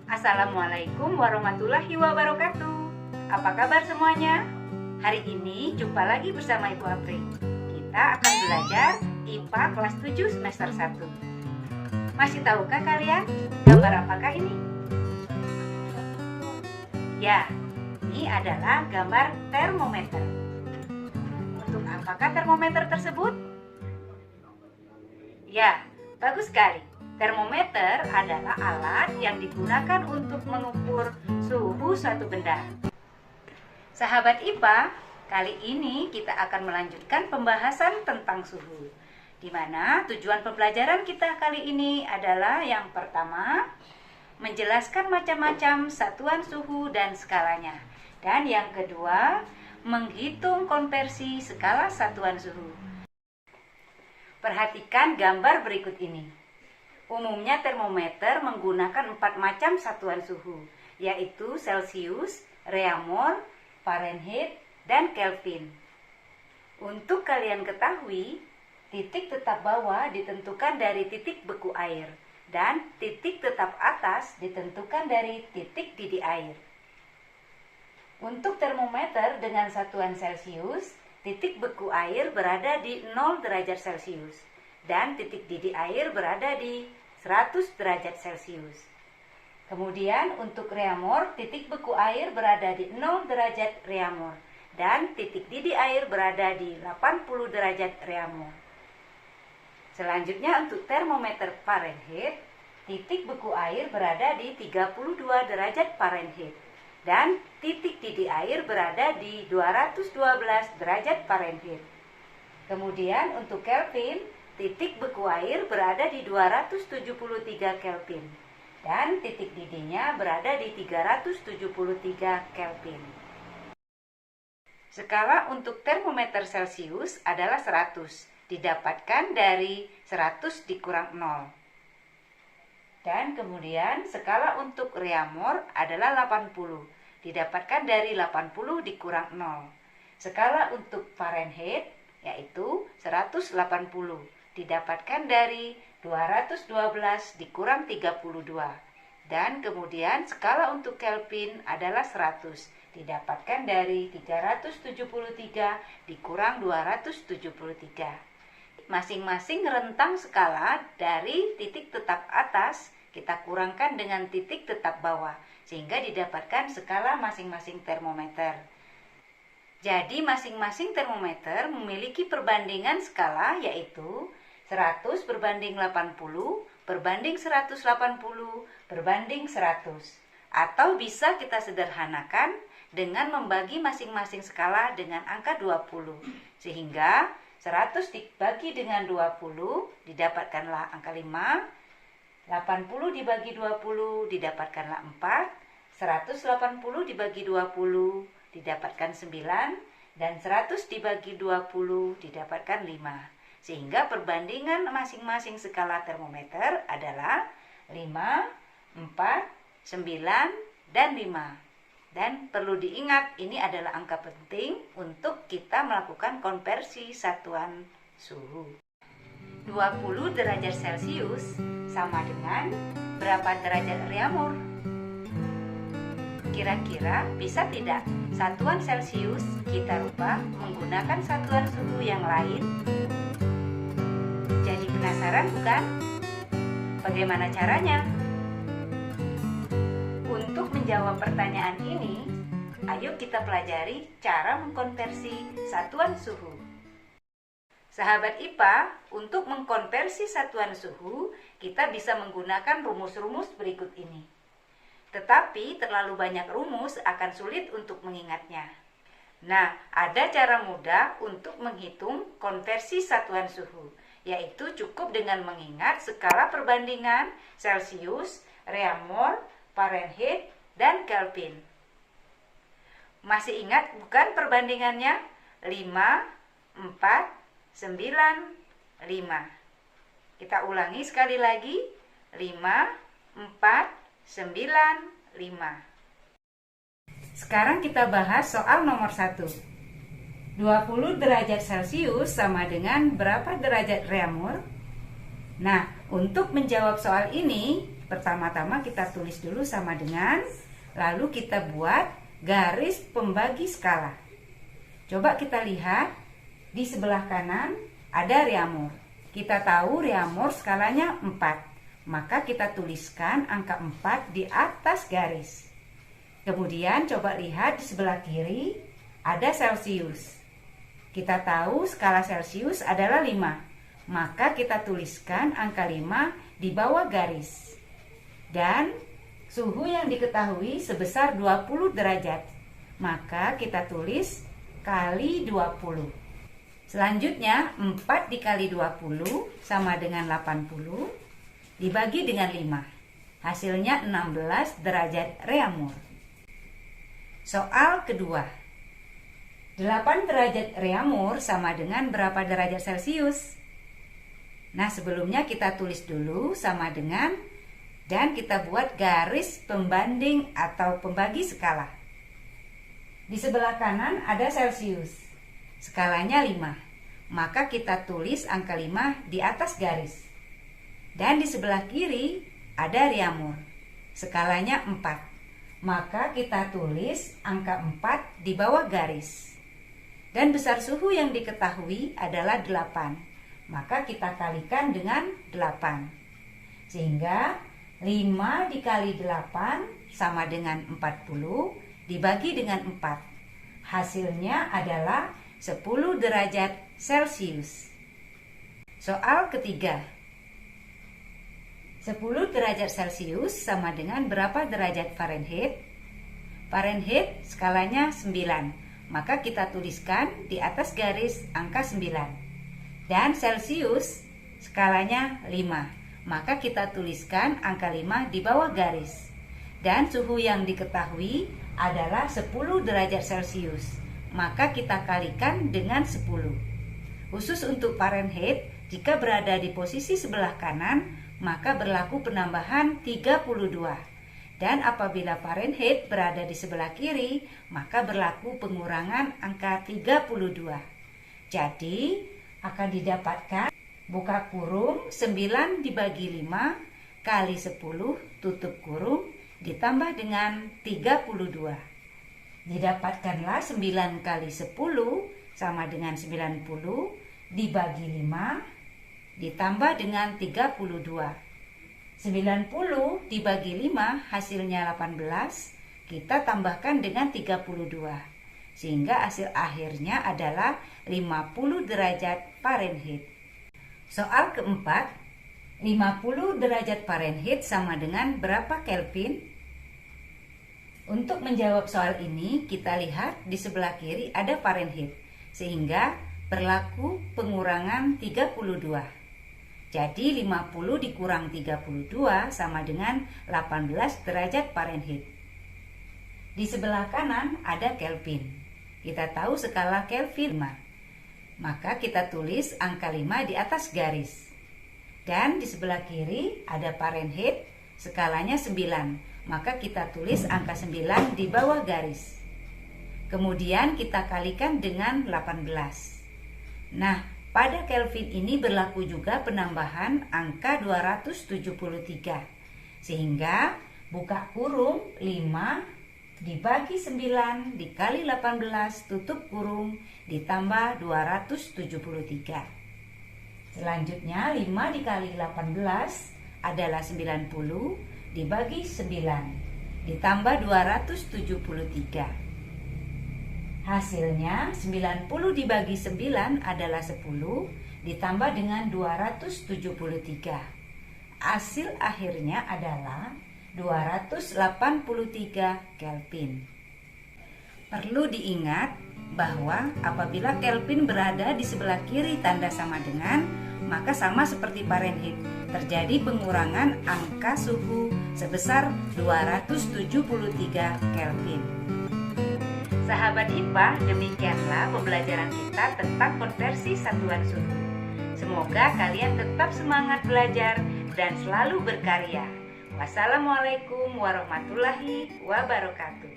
Assalamualaikum warahmatullahi wabarakatuh. Apa kabar semuanya? Hari ini jumpa lagi bersama Ibu April. Kita akan belajar IPA kelas 7 semester 1. Masih tahukah kalian gambar apakah ini? Ya, ini adalah gambar termometer. Untuk apakah termometer tersebut? Ya, bagus sekali. Termometer adalah alat yang digunakan untuk mengukur suhu suatu benda. Sahabat IPA, kali ini kita akan melanjutkan pembahasan tentang suhu, di mana tujuan pembelajaran kita kali ini adalah yang pertama, menjelaskan macam-macam satuan suhu dan skalanya. Dan yang kedua, menghitung konversi skala satuan suhu. Perhatikan gambar berikut ini. Umumnya termometer menggunakan 4 macam satuan suhu, yaitu Celcius, Reaumur, Fahrenheit, dan Kelvin. Untuk kalian ketahui, titik tetap bawah ditentukan dari titik beku air, dan titik tetap atas ditentukan dari titik didih air. Untuk termometer dengan satuan Celcius, titik beku air berada di 0 derajat Celcius, dan titik didih air berada di 100 derajat Celcius. Kemudian untuk Reaumur, titik beku air berada di 0 derajat Reaumur, dan titik didih air berada di 80 derajat Reaumur. Selanjutnya untuk termometer Fahrenheit, titik beku air berada di 32 derajat Fahrenheit, dan titik didih air berada di 212 derajat Fahrenheit. Kemudian untuk Kelvin, titik beku air berada di 273 Kelvin, dan titik didihnya berada di 373 Kelvin. Skala untuk termometer Celcius adalah 100, didapatkan dari 100 dikurang 0. Dan kemudian skala untuk Reaumur adalah 80, didapatkan dari 80 dikurang 0. Skala untuk Fahrenheit yaitu 180, didapatkan dari 212 dikurang 32. Dan kemudian skala untuk Kelvin adalah 100, didapatkan dari 373 dikurang 273. Masing-masing rentang skala dari titik tetap atas kita kurangkan dengan titik tetap bawah, sehingga didapatkan skala masing-masing termometer. Jadi masing-masing termometer memiliki perbandingan skala yaitu 100 berbanding 80 berbanding 180 berbanding 100. Atau bisa kita sederhanakan dengan membagi masing-masing skala dengan angka 20. Sehingga 100 dibagi dengan 20 didapatkanlah angka 5. 80 dibagi 20 didapatkanlah 4. 180 dibagi 20 didapatkan 9. Dan 100 dibagi 20 didapatkan 5. Sehingga perbandingan masing-masing skala termometer adalah 5, 4, 9, dan 5. Dan perlu diingat, ini adalah angka penting untuk kita melakukan konversi satuan suhu. 20 derajat Celcius sama dengan berapa derajat Reaumur? Kira-kira bisa tidak satuan Celcius kita rubah menggunakan satuan suhu yang lain? Jadi penasaran bukan? Bagaimana caranya? Untuk menjawab pertanyaan ini, ayo kita pelajari cara mengkonversi satuan suhu. Sahabat IPA, untuk mengkonversi satuan suhu, kita bisa menggunakan rumus-rumus berikut ini. Tetapi terlalu banyak rumus akan sulit untuk mengingatnya. Nah, ada cara mudah untuk menghitung konversi satuan suhu, yaitu cukup dengan mengingat skala perbandingan Celcius, Reaumur, Fahrenheit, dan Kelvin. Masih ingat bukan perbandingannya? 5, 4, 9, 5. Kita ulangi sekali lagi. 5, 4, 9, 5. Sekarang kita bahas soal nomor 1. 20 derajat Celcius sama dengan berapa derajat Reaumur? Nah, untuk menjawab soal ini, pertama-tama kita tulis dulu sama dengan, lalu kita buat garis pembagi skala. Coba kita lihat, di sebelah kanan ada reamur. Kita tahu reamur skalanya 4, maka kita tuliskan angka 4 di atas garis. Kemudian coba lihat di sebelah kiri ada Celsius. Kita tahu skala Celsius adalah 5, maka kita tuliskan angka 5 di bawah garis. Dan suhu yang diketahui sebesar 20 derajat, maka kita tulis kali 20. Selanjutnya 4 dikali 20 sama dengan 80 dibagi dengan 5. Hasilnya 16 derajat reamur. Soal kedua. 8 derajat reamur sama dengan berapa derajat Celsius? Nah, sebelumnya kita tulis dulu sama dengan dan kita buat garis pembanding atau pembagi skala. Di sebelah kanan ada Celsius, skalanya 5, maka kita tulis angka 5 di atas garis. Dan di sebelah kiri ada reamur, skalanya 4, maka kita tulis angka 4 di bawah garis. Dan besar suhu yang diketahui adalah 8, maka kita kalikan dengan 8. Sehingga 5 dikali 8 sama dengan 40 dibagi dengan 4. Hasilnya adalah 10 derajat Celsius. Soal ketiga. 10 derajat Celsius sama dengan berapa derajat Fahrenheit? Fahrenheit skalanya 9, maka kita tuliskan di atas garis angka 9. Dan Celsius skalanya 5, maka kita tuliskan angka 5 di bawah garis. Dan suhu yang diketahui adalah 10 derajat Celsius, maka kita kalikan dengan 10. Khusus untuk Fahrenheit, jika berada di posisi sebelah kanan, maka berlaku penambahan 32. Dan apabila Fahrenheit berada di sebelah kiri, maka berlaku pengurangan angka 32. Jadi, akan didapatkan buka kurung 9 dibagi 5 kali 10 tutup kurung ditambah dengan 32. Didapatkanlah 9 kali 10 sama dengan 90 dibagi 5 ditambah dengan 32. 90 dibagi 5 hasilnya 18, kita tambahkan dengan 32. Sehingga hasil akhirnya adalah 50 derajat Fahrenheit. Soal keempat, 50 derajat Fahrenheit sama dengan berapa Kelvin? Untuk menjawab soal ini, kita lihat di sebelah kiri ada Fahrenheit, sehingga berlaku pengurangan 32. Jadi 50 dikurang 32 sama dengan 18 derajat Fahrenheit. Di sebelah kanan ada Kelvin. Kita tahu skala Kelvin 5. Maka kita tulis angka 5 di atas garis. Dan di sebelah kiri ada Fahrenheit, skalanya 9, maka kita tulis angka 9 di bawah garis. Kemudian kita kalikan dengan 18. Nah, pada Kelvin ini berlaku juga penambahan angka 273. Sehingga buka kurung 5 dibagi 9 dikali 18 tutup kurung ditambah 273. Selanjutnya 5 dikali 18 adalah 90 dibagi 9 ditambah 273. Hasilnya 90 dibagi 9 adalah 10 ditambah dengan 273. Hasil akhirnya adalah 283 Kelvin. Perlu diingat bahwa apabila Kelvin berada di sebelah kiri tanda sama dengan, maka sama seperti Fahrenheit, terjadi pengurangan angka suhu sebesar 273 Kelvin. Sahabat IPA, demikianlah pembelajaran kita tentang konversi satuan suhu. Semoga kalian tetap semangat belajar dan selalu berkarya. Wassalamualaikum warahmatullahi wabarakatuh.